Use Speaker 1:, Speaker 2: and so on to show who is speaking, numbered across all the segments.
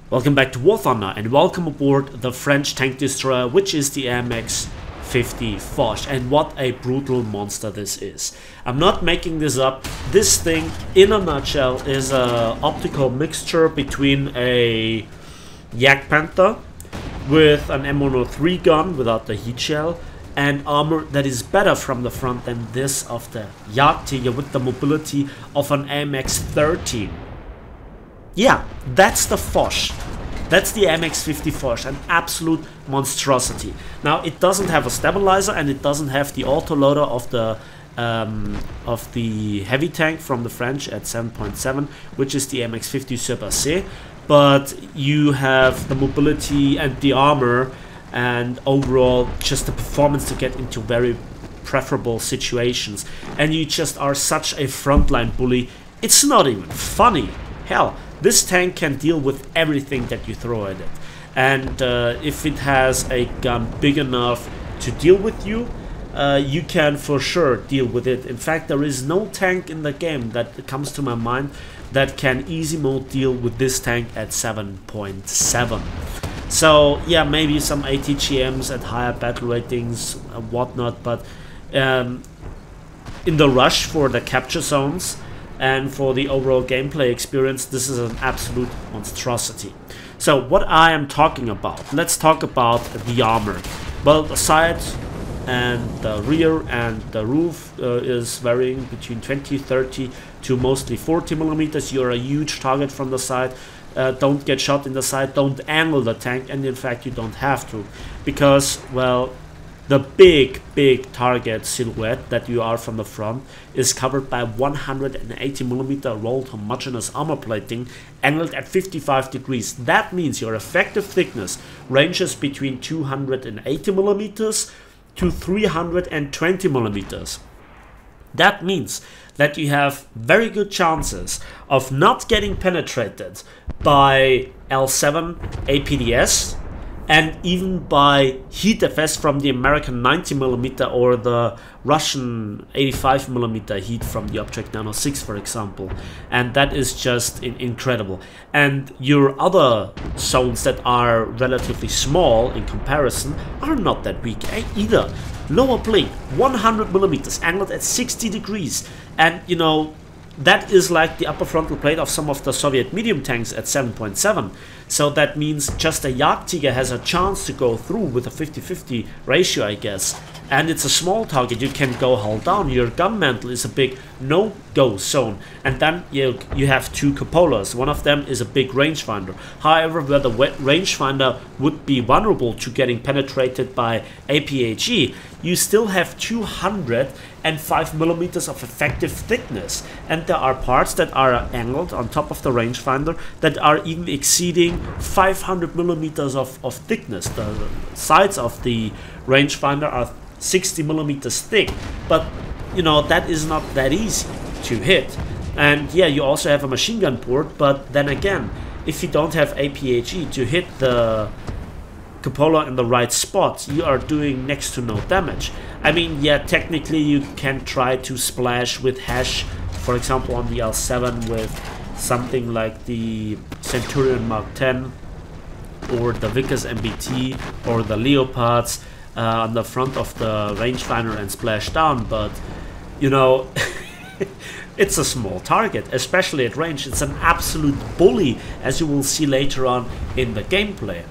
Speaker 1: Welcome back to War Thunder and welcome aboard the French tank destroyer, which is the AMX-50 Foch. And what a brutal monster this is. I'm not making this up. This thing, in a nutshell, is an optical mixture between a Jagdpanther with an M103 gun without the heat shell and armor that is better from the front than this of the Jagdtiger with the mobility of an AMX-13. Yeah, that's the Foch. That's the AMX-50 Foch, an absolute monstrosity. Now, it doesn't have a stabilizer and it doesn't have the autoloader of the heavy tank from the French at 7.7, which is the AMX-50 Super C. But you have the mobility and the armor and overall just the performance to get into very preferable situations. And you just are such a frontline bully. It's not even funny. Hell, this tank can deal with everything that you throw at it. And if it has a gun big enough to deal with you, you can for sure deal with it. In fact, there is no tank in the game that comes to my mind that can easy mode deal with this tank at 7.7. So yeah, maybe some ATGMs at higher battle ratings and whatnot, but in the rush for the capture zones and for the overall gameplay experience, this is an absolute monstrosity. So what I am talking about, let's talk about the armor. Well, the side and the rear and the roof is varying between 20, 30 to mostly 40 millimeters. You're a huge target from the side. Don't get shot in the side, don't angle the tank, and in fact you don't have to, because, well, the big target silhouette that you are from the front is covered by 180mm rolled homogeneous armor plating angled at 55 degrees. That means your effective thickness ranges between 280mm to 320mm. That means that you have very good chances of not getting penetrated by L7 APDS and even by heat FS from the American 90mm or the Russian 85mm heat from the Object 906, for example. And that is just incredible. And your other zones that are relatively small in comparison are not that weak either. Lower blade, 100mm, angled at 60 degrees. And you know, that is like the upper frontal plate of some of the Soviet medium tanks at 7.7. So that means just a Jagdtiger has a chance to go through with a 50-50 ratio, I guess. And it's a small target, you can go hull down. Your gun mantle is a big no-go zone. And then you have two cupolas. One of them is a big rangefinder. However, where the rangefinder would be vulnerable to getting penetrated by APHE, you still have 205mm of effective thickness. And there are parts that are angled on top of the rangefinder that are even exceeding 500mm of thickness. The sides of the rangefinder are 60mm thick, but you know, that is not that easy to hit. And yeah, you also have a machine gun port, but then again, if you don't have APHE to hit the cupola in the right spot, you are doing next to no damage. I mean, yeah, technically you can try to splash with hash, for example on the L7 with something like the Centurion Mark 10 or the Vickers MBT or the Leopards on the front of the rangefinder and splash down, but you know, it's a small target, especially at range. It's an absolute bully, as you will see later on in the gameplay.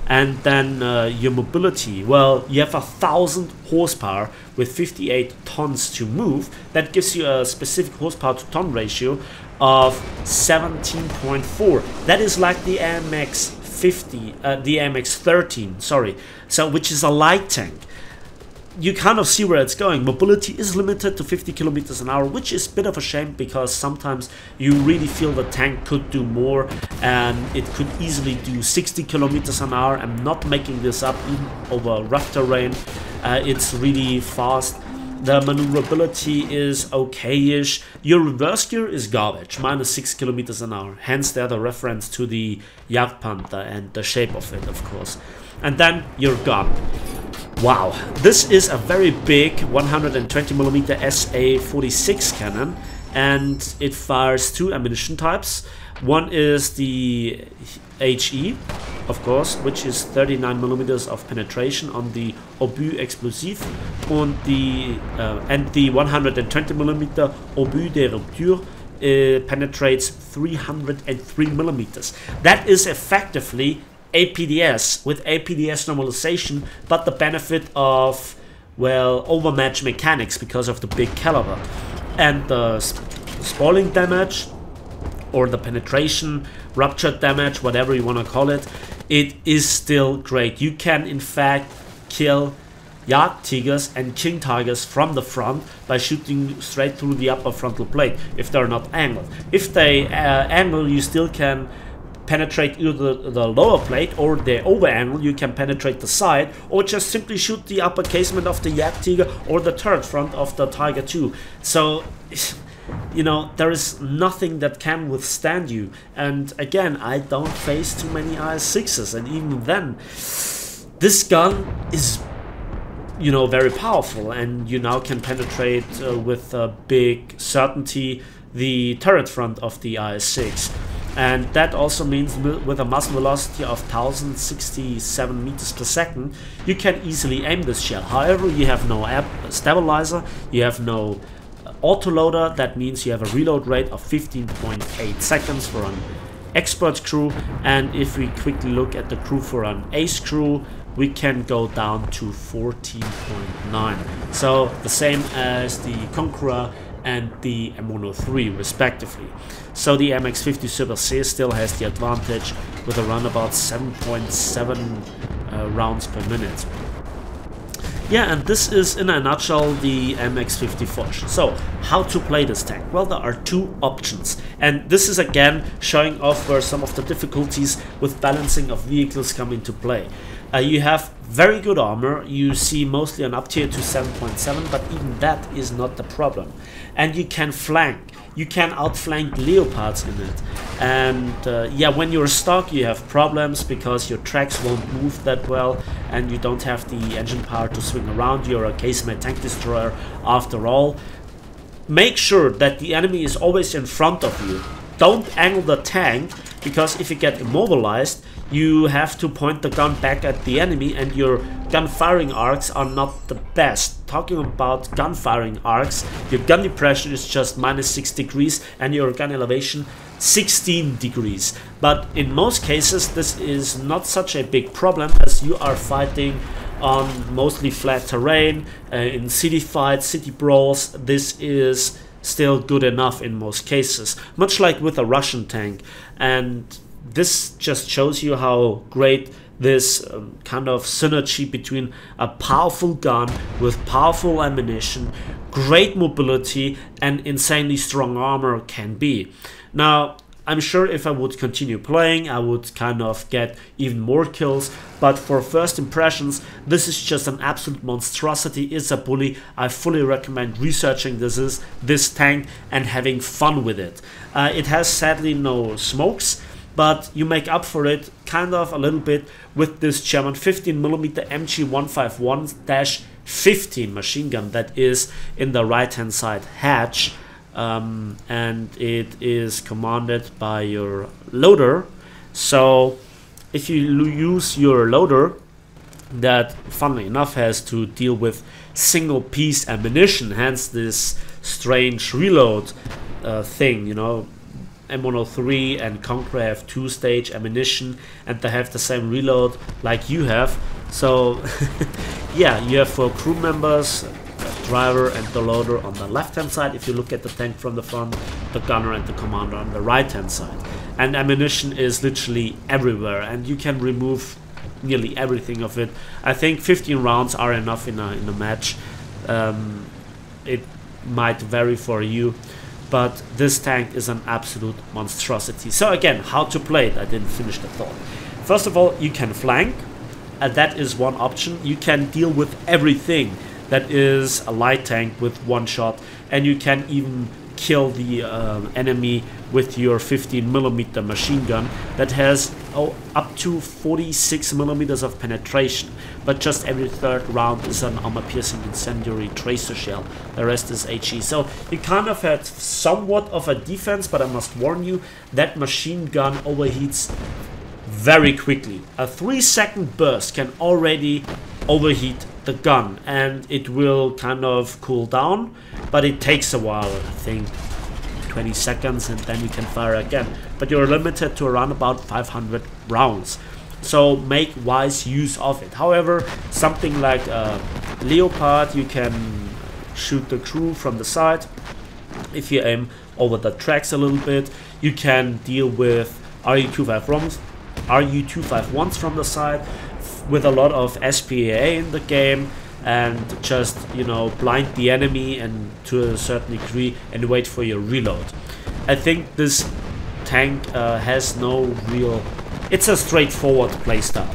Speaker 1: And then your mobility, well, you have 1000 horsepower with 58 tons to move. That gives you a specific horsepower to ton ratio of 17.4. That is like the AMX-50, the AMX-13, sorry, so which is a light tank. You kind of see where it's going. Mobility is limited to 50 kilometers an hour, which is a bit of a shame because sometimes you really feel the tank could do more and it could easily do 60 kilometers an hour. I'm not making this up, even over rough terrain. It's really fast. The maneuverability is okay-ish. Your reverse gear is garbage, minus 6 kilometers an hour. Hence, there the reference to the Jagdpanther and the shape of it, of course. And then your gun. Wow, this is a very big 120mm SA-46 cannon, and it fires 2 ammunition types. One is the HE, of course, which is 39mm of penetration on the Obus explosif, and the 120mm Obus de rupture penetrates 303mm. That is effectively APDS with APDS normalization, but the benefit of, well, overmatch mechanics because of the big caliber. And the spoiling damage, or the penetration, rupture damage, whatever you want to call it, it is still great. You can in fact kill Jagdtigers and King-Tigers from the front by shooting straight through the upper frontal plate if they're not angled. If they angle, you still can penetrate either the lower plate, or the over angle you can penetrate the side, or just simply shoot the upper casement of the Jagdtiger or the turret front of the Tiger 2. So, you know, there is nothing that can withstand you. And again, I don't face too many IS-6s, and even then, this gun is, you know, very powerful, and you now can penetrate with big certainty the turret front of the IS-6. And that also means with a muzzle velocity of 1067 meters per second, you can easily aim this shell. However, you have no stabilizer, you have no autoloader. That means you have a reload rate of 15.8 seconds for an expert crew, and if we quickly look at the crew for an ace crew, we can go down to 14.9. So the same as the Conqueror and the M103 respectively. So the AMX-50 Super C still has the advantage with around about 7.7 rounds per minute. Yeah, and this is in a nutshell the AMX-50 Foch. So, how to play this tank? Well, there are 2 options, and this is again showing off where some of the difficulties with balancing of vehicles come into play. You have very good armor, you see mostly an up tier to 7.7, but even that is not the problem. And you can flank. You can outflank Leopards in it, and yeah, when you're stuck you have problems because your tracks won't move that well and you don't have the engine power to swing around. You're a casemate tank destroyer after all. Make sure that the enemy is always in front of you. Don't angle the tank, because if you get immobilized you have to point the gun back at the enemy, and your gun firing arcs are not the best. Talking about gun firing arcs, your gun depression is just -6 degrees and your gun elevation 16 degrees. But in most cases this is not such a big problem, as you are fighting on mostly flat terrain, in city fights, city brawls. This is still good enough in most cases, much like with a Russian tank. And this just shows you how great this kind of synergy between a powerful gun with powerful ammunition, great mobility, and insanely strong armor can be. Now, I'm sure if I would continue playing, I would kind of get even more kills, but for first impressions, this is just an absolute monstrosity. It's a bully. I fully recommend researching this tank and having fun with it. It has sadly no smokes, but you make up for it kind of a little bit with this German 15mm MG151-15 machine gun that is in the right hand side hatch, and it is commanded by your loader. So if you use your loader that, funnily enough, has to deal with single piece ammunition, hence this strange reload thing, you know. M103 and Conqueror have 2-stage ammunition and they have the same reload like you have. So yeah, you have 4 crew members, the driver and the loader on the left hand side. If you look at the tank from the front, the gunner and the commander on the right hand side. And ammunition is literally everywhere, and you can remove nearly everything of it. I think 15 rounds are enough in a match. It might vary for you, but this tank is an absolute monstrosity. So again, how to play it? I didn't finish the thought. First of all, you can flank, and that is one option. You can deal with everything that is a light tank with one shot, and you can even kill the enemy with your 15mm machine gun that has up to 46mm of penetration, but just every third round is an armor-piercing incendiary tracer shell. The rest is HE. So you kind of had somewhat of a defense, but I must warn you, that machine gun overheats very quickly. A 3-second burst can already overheat the gun, and it will kind of cool down, but it takes a while, I think 20 seconds, and then you can fire again. But you're limited to around about 500 rounds, so make wise use of it. However, something like a Leopard, you can shoot the crew from the side. If you aim over the tracks a little bit, you can deal with RU-251s from the side with a lot of SPA in the game, and just, you know, blind the enemy and to a certain degree and wait for your reload. I think this tank has no real, it's a straightforward playstyle,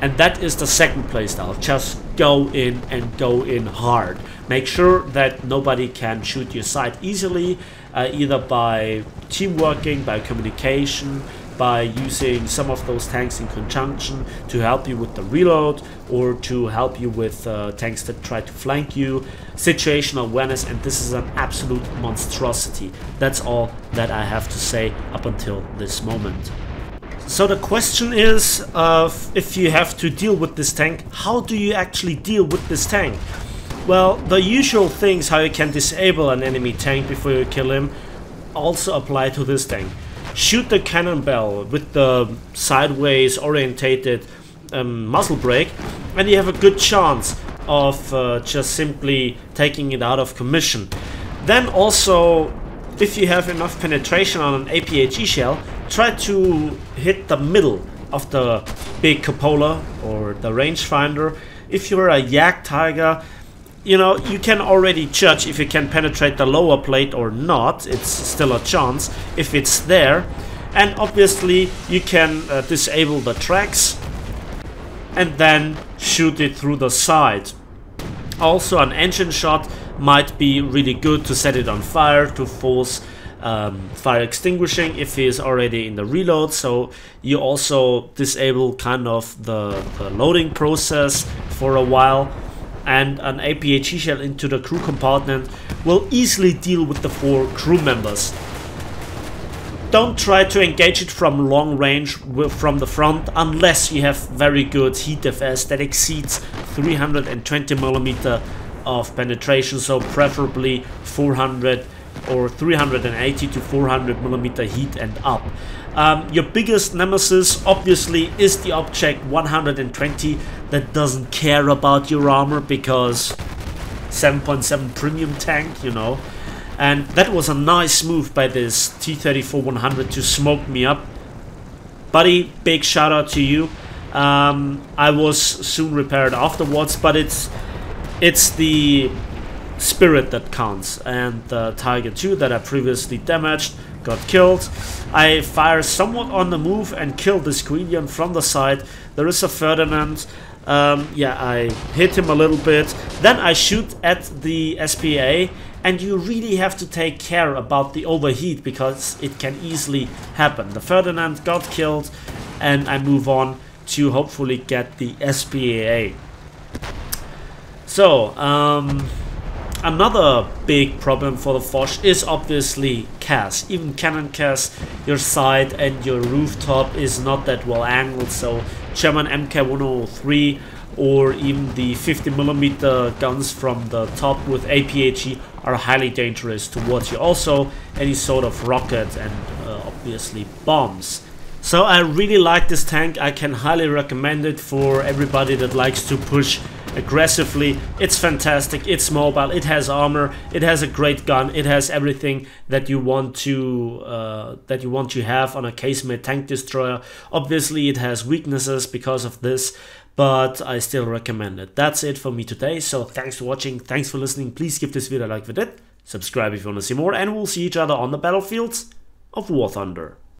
Speaker 1: and that is the second playstyle. Just go in and go in hard. Make sure that nobody can shoot your side easily, either by teamworking, by communication, by using some of those tanks in conjunction to help you with the reload, or to help you with tanks that try to flank you. Situational awareness, and this is an absolute monstrosity. That's all that I have to say up until this moment. So the question is, if you have to deal with this tank, how do you actually deal with this tank? Well, the usual things how you can disable an enemy tank before you kill him also apply to this tank. Shoot the cannonball with the sideways orientated muzzle brake, and you have a good chance of just simply taking it out of commission. Then also, if you have enough penetration on an APHE shell, try to hit the middle of the big cupola or the rangefinder. If you're a Jagdtiger, you know, you can already judge if you can penetrate the lower plate or not. It's still a chance if it's there. And obviously you can disable the tracks and then shoot it through the side. Also, an engine shot might be really good to set it on fire, to force fire extinguishing if he is already in the reload. So you also disable kind of the loading process for a while. And an APHE shell into the crew compartment will easily deal with the 4 crew members. Don't try to engage it from long range from the front unless you have very good heat FS that exceeds 320mm of penetration, so preferably 400 or 380 to 400mm heat and up. Your biggest nemesis obviously is the Object 120 that doesn't care about your armor, because 7.7 premium tank, you know. And that was a nice move by this T-34-100 to smoke me up. Buddy, big shout out to you. I was soon repaired afterwards, but it's the spirit that counts, and the Tiger 2 that I previously damaged got killed. I fire somewhat on the move and kill the Squillion from the side. There is a Ferdinand. Yeah, I hit him a little bit. Then I shoot at the SPA, and you really have to take care about the overheat because it can easily happen. The Ferdinand got killed, and I move on to hopefully get the SPA. So, another big problem for the Foch is obviously CAS. Even cannon CAS, your side and your rooftop is not that well angled, so German MK103 or even the 50mm guns from the top with APHE are highly dangerous towards you. Also, any sort of rocket and obviously bombs. So I really like this tank. I can highly recommend it for everybody that likes to push aggressively. It's fantastic, it's mobile, it has armor, it has a great gun, it has everything that you want to have on a case-made tank destroyer. Obviously it has weaknesses because of this, but I still recommend it. That's it for me today, so thanks for watching, thanks for listening. Please give this video a like if you did, subscribe if you want to see more, and we'll see each other on the battlefields of War Thunder.